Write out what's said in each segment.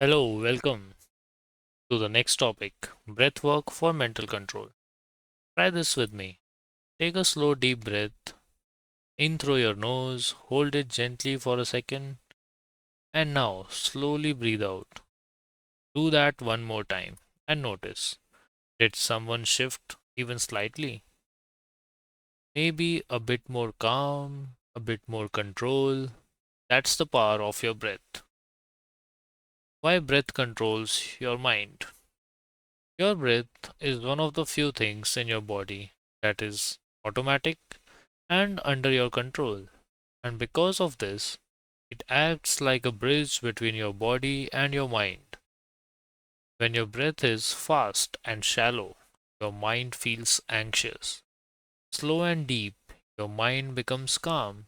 Hello, welcome to the next topic, breathwork for mental control. Try this with me. Take a slow deep breath in through your nose, hold it gently for a second, and now slowly breathe out. Do that one more time and notice, did someone shift even slightly? Maybe a bit more calm, a bit more control. That's the power of your breath. Why breath controls your mind? Your breath is one of the few things in your body that is automatic and under your control. And because of this, it acts like a bridge between your body and your mind. When your breath is fast and shallow, your mind feels anxious. Slow and deep, your mind becomes calm.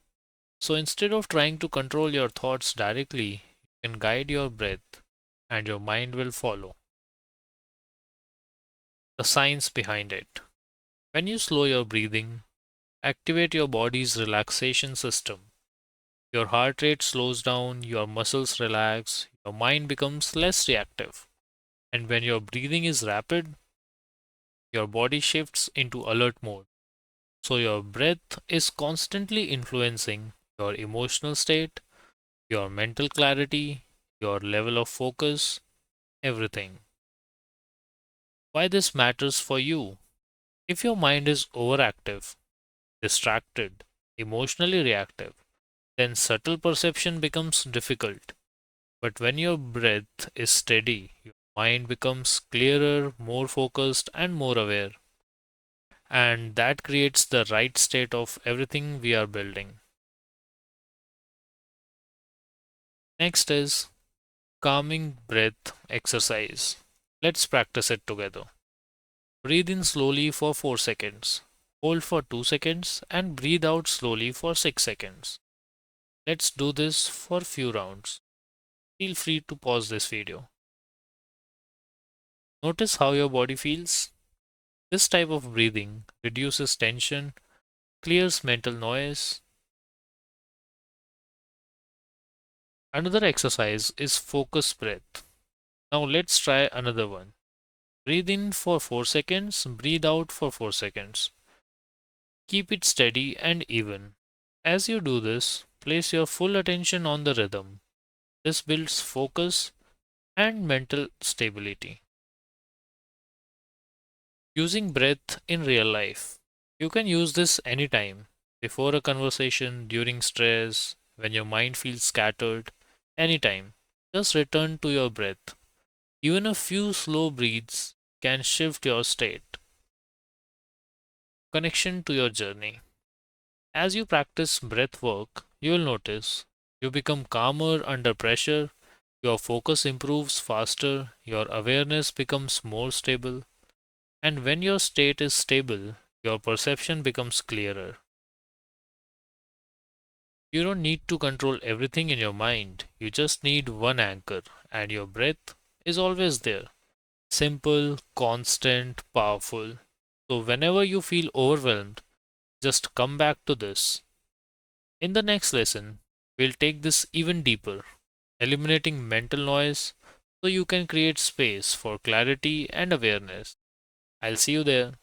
So instead of trying to control your thoughts directly, you can guide your breath and your mind will follow. The science behind it. When you slow your breathing, activate your body's relaxation system. Your heart rate slows down, your muscles relax, your mind becomes less reactive. And when your breathing is rapid, your body shifts into alert mode. So your breath is constantly influencing your emotional state, your mental clarity, your level of focus, everything. Why this matters for you? If your mind is overactive, distracted, emotionally reactive, then subtle perception becomes difficult. But when your breath is steady, your mind becomes clearer, more focused, and more aware. And that creates the right state of everything we are building. Next is calming breath exercise. Let's practice it together. Breathe in slowly for 4 seconds, hold for 2 seconds, and breathe out slowly for 6 seconds. Let's do this for few rounds. Feel free to pause this video. Notice how your body feels. This type of breathing reduces tension, clears mental noise. Another exercise is focus breath. Now let's try another one. Breathe in for 4 seconds, breathe out for 4 seconds. Keep it steady and even. As you do this, place your full attention on the rhythm. This builds focus and mental stability. Using breath in real life. You can use this anytime, before a conversation, during stress, when your mind feels scattered, anytime. Just return to your breath. Even a few slow breaths can shift your state. Connection to your journey. As you practice breath work, you will notice you become calmer under pressure, your focus improves faster, your awareness becomes more stable, and when your state is stable, your perception becomes clearer. You don't need to control everything in your mind, you just need one anchor, and your breath is always there. Simple, constant, powerful. So, whenever you feel overwhelmed, just come back to this. In the next lesson, we'll take this even deeper, eliminating mental noise so you can create space for clarity and awareness. I'll see you there.